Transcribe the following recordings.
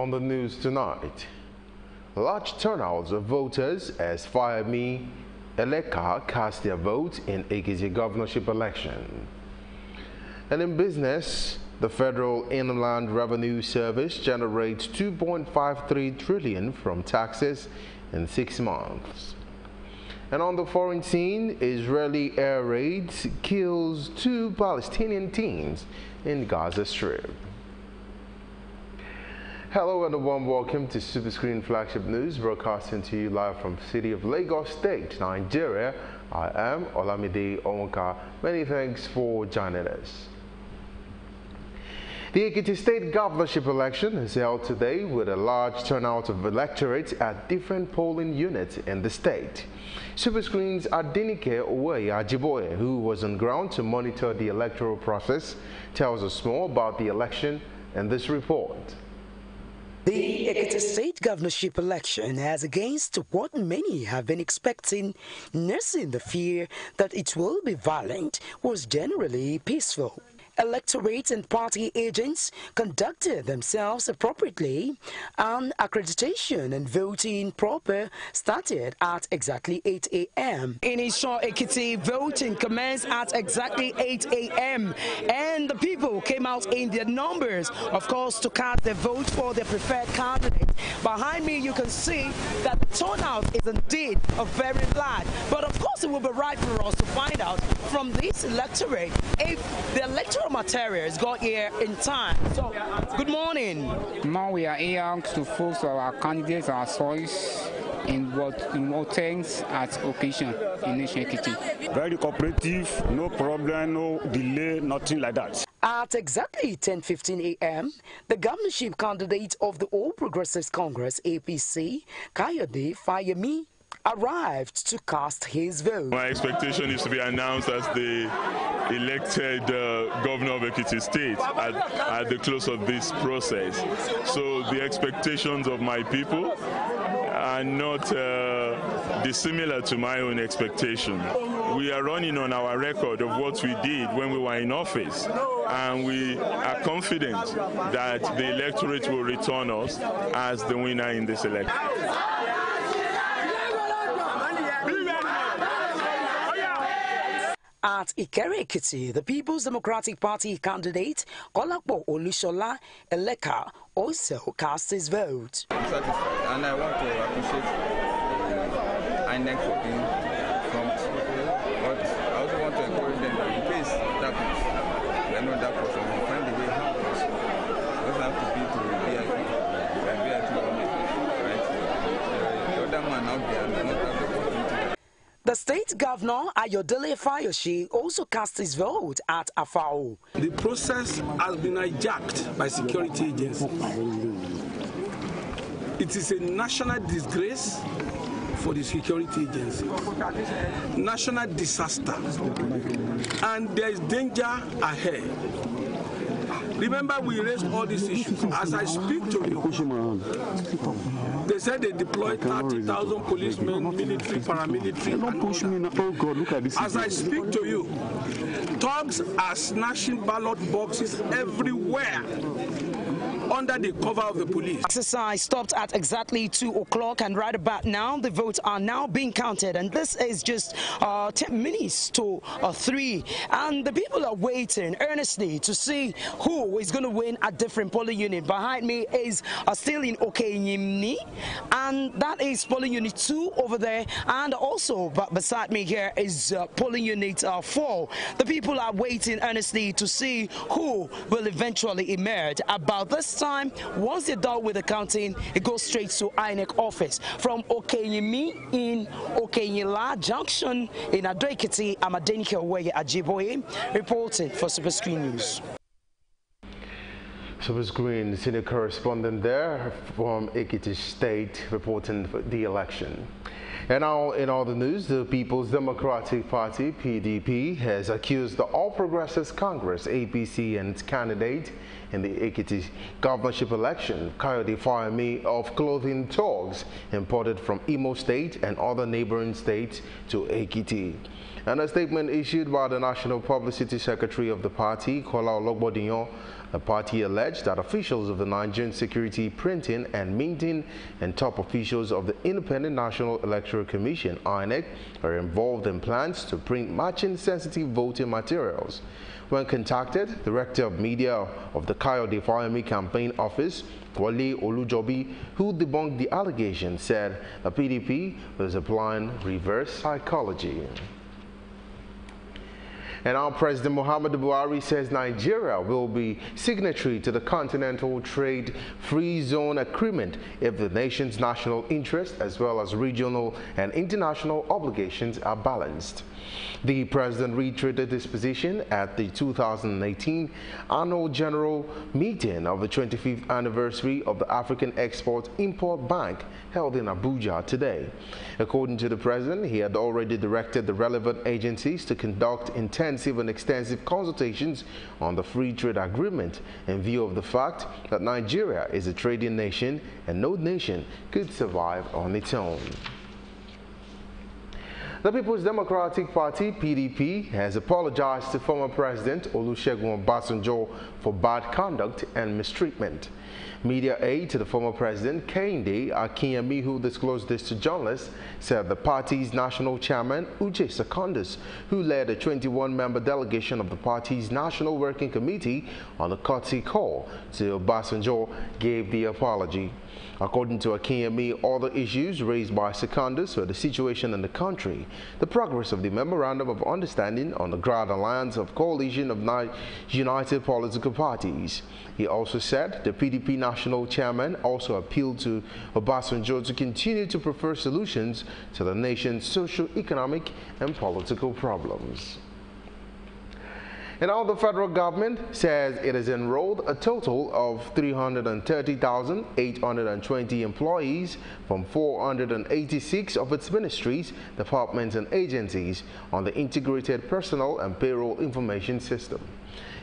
On the news tonight, large turnouts of voters as Fayemi Eleka cast their vote in Ekiti governorship election. And in business, the Federal Inland Revenue Service generates 2.53 trillion from taxes in 6 months. And on the foreign scene, Israeli air raids kills 2 Palestinian teens in Gaza Strip. Hello and a warm welcome to Superscreen Flagship News, broadcasting to you live from the city of Lagos State, Nigeria. I am Olamide Onka. Many thanks for joining us. The Ekiti State governorship election is held today with a large turnout of electorates at different polling units in the state. Superscreen's Adenike Ajiboye, who was on ground to monitor the electoral process, tells us more about the election in this report. The Ekiti State governorship election, as against what many have been expecting, nursing the fear that it will be violent, was generally peaceful. Electorate and party agents conducted themselves appropriately, and accreditation and voting proper started at exactly 8 a.m. In Isho Ekiti, voting commenced at exactly 8 a.m. and the people came out in their numbers, of course, to cast their vote for their preferred candidate. Behind me, you can see that the turnout is indeed very large, but of course, it will be right for us to find out from this electorate if the electoral materials got here in time. So, good morning. Now we are here to force our candidates, our choice in what things at occasion in Nation Ekiti. Very cooperative, no problem, no delay, nothing like that. At exactly 10:15 a.m., the governorship candidate of the All Progressives Congress (APC), Kayode Fayemi, arrived to cast his vote. My expectation is to be announced as the elected governor of Ekiti State at the close of this process. So the expectations of my people are not dissimilar to my own expectation. We are running on our record of what we did when we were in office, and we are confident that the electorate will return us as the winner in this election. At Ikere Ekiti, the People's Democratic Party candidate Kolakbo Olusola Eleka also cast his vote. I'm satisfied, and I want to appreciate INEC for being prompt, but I also want to encourage them that in case that happens, I know that person will find the way how to do. It doesn't have to be to VIP, right? The other man out there may not have the opportunity. The state governor, Ayodele Fayoshe, also cast his vote at Afao. The process has been hijacked by security agencies. It is a national disgrace for the security agency, national disaster, and there is danger ahead. Remember, we raised all these issues. As I speak to you, they said they deployed 30,000 policemen, military, paramilitary. Don't push me now. Oh God, look at this. As I speak to you, thugs are snatching ballot boxes everywhere under the cover of the police. Exercise stopped at exactly 2 o'clock, and right about now the votes are now being counted, and this is just 10 minutes to 3, and the people are waiting earnestly to see who is going to win at different polling unit. Behind me is still in Okenyimni, and that is polling unit 2 over there, and also beside me here is polling unit 4. The people are waiting earnestly to see who will eventually emerge. About this time, once they're done with the counting, it goes straight to INEC office. From Okenyimi in Okenyila Junction in Ado-Ekiti, I'm Adenike Ajiboye, reporting for Superscreen News. Superscreen senior correspondent there from Ekiti State reporting for the election. And now in all the news, the People's Democratic Party, PDP, has accused the All Progressives Congress, APC, and its candidate, in the Ekiti governorship election, Kayode Fayemi of clothing togs imported from Imo State and other neighboring states to Ekiti. And a statement issued by the National Publicity Secretary of the party, Kola Ologbodiyan, the party alleged that officials of the Nigerian Security Printing and Minting and top officials of the Independent National Electoral Commission, INEC, are involved in plans to print matching sensitive voting materials. When contacted, the Director of Media of the Kayode Fayemi campaign office, Wale Olujobi, who debunked the allegation, said the PDP was applying reverse psychology. And our President Muhammadu Buhari says Nigeria will be signatory to the Continental Trade Free Zone Agreement if the nation's national interest as well as regional and international obligations are balanced. The president reiterated this position at the 2018 Annual General Meeting of the 25th anniversary of the African Export-Import Bank held in Abuja today. According to the president, he had already directed the relevant agencies to conduct intensive and extensive consultations on the free trade agreement in view of the fact that Nigeria is a trading nation and no nation could survive on its own. The People's Democratic Party, PDP, has apologized to former President Olusegun Obasanjo for bad conduct and mistreatment. Media aide to the former president, Kehinde Akinyemi, who disclosed this to journalists, said the party's national chairman, Uche Secondus, who led a 21-member delegation of the party's National Working Committee on a courtesy call to Obasanjo, gave the apology. According to Akinyemi, all the issues raised by Secondus were the situation in the country, the progress of the Memorandum of Understanding on the Grand Alliance of Coalition of United Political Parties. He also said the PDP national chairman also appealed to Obasanjo to continue to prefer solutions to the nation's socio-economic and political problems. And now the federal government says it has enrolled a total of 330,820 employees from 486 of its ministries, departments and agencies on the Integrated Personnel and Payroll Information System.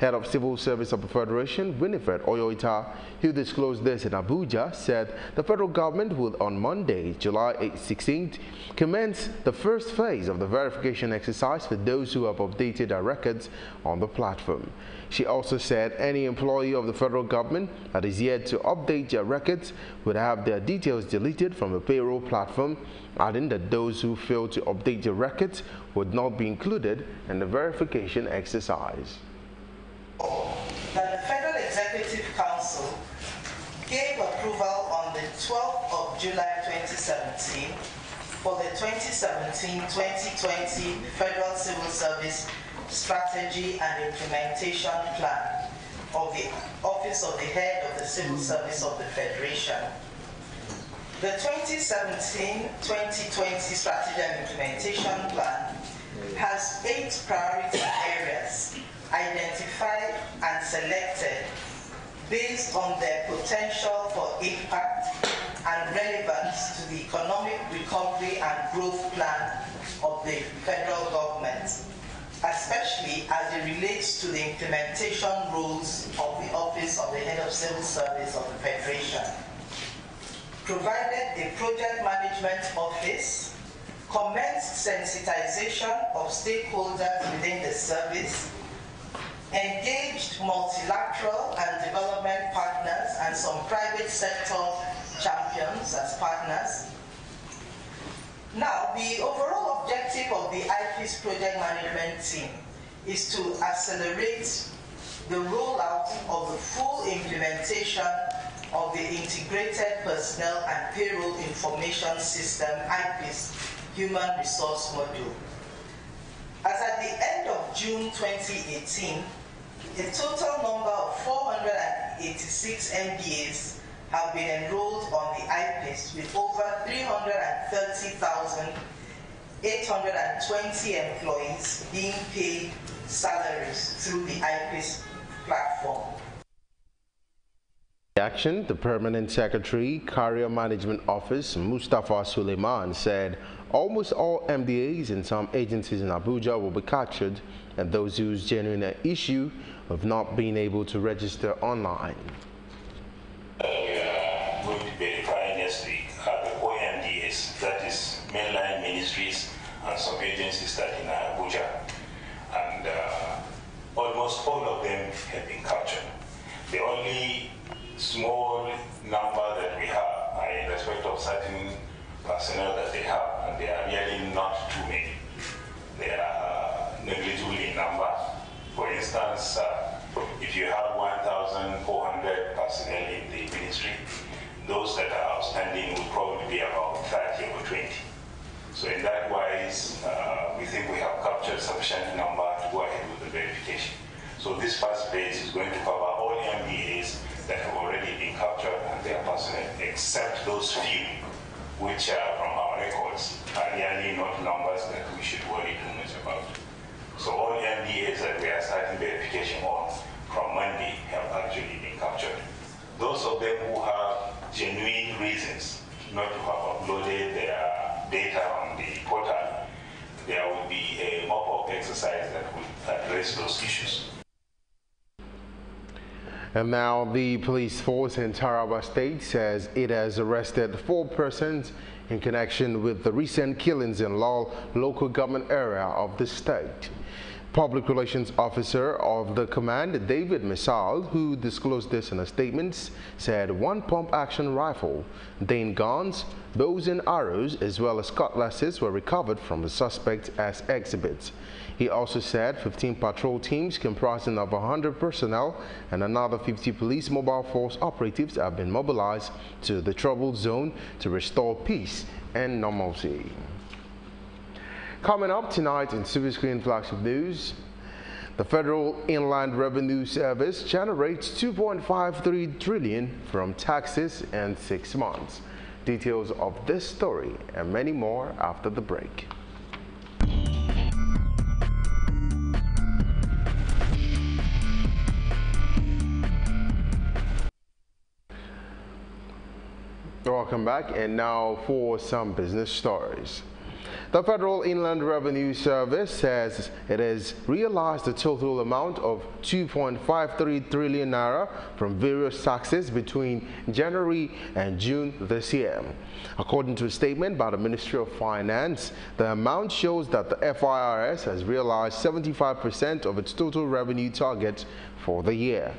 Head of Civil Service of the Federation, Winifred Oyoita, who disclosed this in Abuja, said the federal government will on Monday, July 16th, commence the first phase of the verification exercise for those who have updated their records on the platform. She also said any employee of the federal government that is yet to update their records would have their details deleted from the payroll platform, adding that those who fail to update their records would not be included in the verification exercise. That the Federal Executive Council gave approval on the 12th of July 2017 for the 2017-2020 Federal Civil Service Strategy and Implementation Plan of the Office of the Head of the Civil Service of the Federation. The 2017-2020 Strategy and Implementation Plan has 8 priority areas identified and selected based on their potential for impact and relevance to the economic recovery and growth plan of the federal government, especially as it relates to the implementation roles of the Office of the Head of Civil Service of the Federation. Provided a project management office, commenced sensitization of stakeholders within the service, engaged multilateral and development partners and some private sector champions as partners. Now, the overall objective of the IPIS project management team is to accelerate the rollout of the full implementation of the Integrated Personnel and Payroll Information System, IPIS, Human Resource Module. As at the end of June 2018, a total number of 486 MBAs have been enrolled on the IPIS, with over 330,820 employees being paid salaries through the IPIS platform. Action, the Permanent Secretary, Carrier Management Office, Mustafa Suleiman, said almost all MDAs in some agencies in Abuja will be captured, and those whose genuine issue of not being able to register online. We are going to verify next week the OMDAs, that is mainline ministries and some agencies that in Abuja, and almost all of them have been captured. The only small number that we have are in respect of certain personnel that they have, and they are really not too many. They are negligible in number. For instance, if you have 1,400 personnel in the ministry, those that are outstanding will probably be about 30 or 20. So in that wise, we think we have captured sufficient number to go ahead with the verification. So this first page is going to cover all MDAs that have already been captured and their personnel, except those few which are from our records are really not numbers that we should worry too much about. So all MDAs that we are starting verification on from Monday have actually been captured. Those of them who have genuine reasons not to have uploaded their data on the portal, there will be a mop-up exercise that will address those issues. And now the police force in Taraba State says it has arrested 4 persons in connection with the recent killings in Lol local government area of the state. Public Relations Officer of the command, David Misal, who disclosed this in a statement, said 1 pump-action rifle, 10 guns, bows and arrows, as well as cutlasses were recovered from the suspect as exhibits. He also said 15 patrol teams comprising of 100 personnel and another 50 police mobile force operatives have been mobilized to the troubled zone to restore peace and normalcy. Coming up tonight in Superscreen Flagship News, the Federal Inland Revenue Service generates 2.53 trillion from taxes in 6 months. Details of this story and many more after the break. Welcome back, and now for some business stories. The Federal Inland Revenue Service says it has realized a total amount of 2.53 trillion naira from various taxes between January and June this year. According to a statement by the Ministry of Finance, the amount shows that the FIRS has realized 75% of its total revenue target for the year.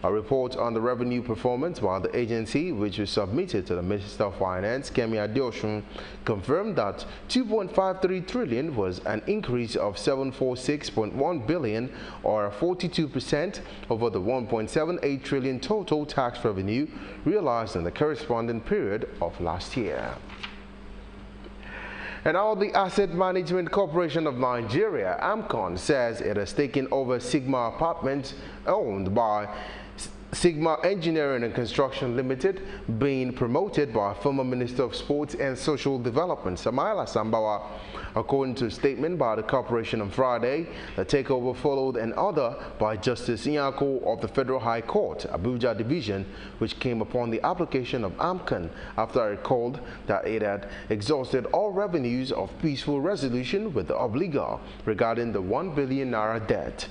A report on the revenue performance by the agency, which was submitted to the Minister of Finance, Kemi Adeosun, confirmed that 2.53 trillion was an increase of 746.1 billion or 42% over the 1.78 trillion total tax revenue realized in the corresponding period of last year. And now the Asset Management Corporation of Nigeria, AMCON, says it has taken over Sigma Apartments owned by Sigma Engineering and Construction Limited, being promoted by former Minister of Sports and Social Development, Samaila Sambawa. According to a statement by the corporation on Friday, the takeover followed an order by Justice Nyako of the Federal High Court, Abuja Division, which came upon the application of AMCON after it called that it had exhausted all revenues of peaceful resolution with the obligor regarding the 1 billion naira debt.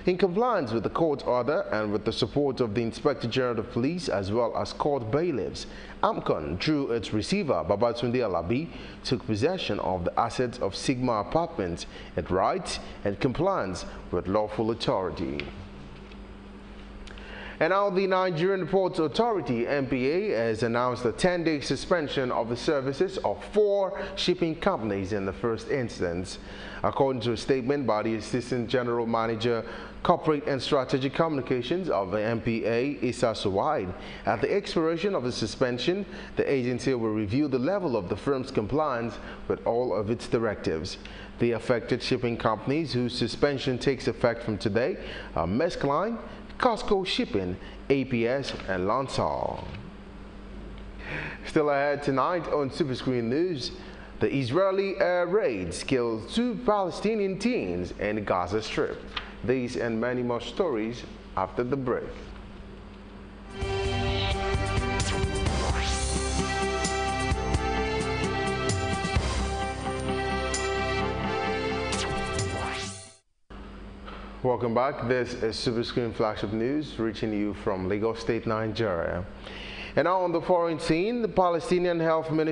In compliance with the court order and with the support of the Inspector General of Police as well as court bailiffs, AMCON, through its receiver, Babatunde Alabi, took possession of the assets of Sigma Apartments at right and compliance with lawful authority. And now the Nigerian Ports Authority, NPA, has announced a 10-day suspension of the services of 4 shipping companies in the first instance. According to a statement by the Assistant General Manager, Corporate and Strategic Communications of the NPA, Issa Suwaid, at the expiration of the suspension, the agency will review the level of the firm's compliance with all of its directives. The affected shipping companies whose suspension takes effect from today are Maersk Line, Costco Shipping, APS, and Lansall. Still ahead tonight on Superscreen News, the Israeli air raids killed 2 Palestinian teens in the Gaza Strip. These and many more stories after the break. Welcome back. This is Superscreen Flagship News reaching you from Lagos State, Nigeria. And now on the foreign scene, the Palestinian Health Ministry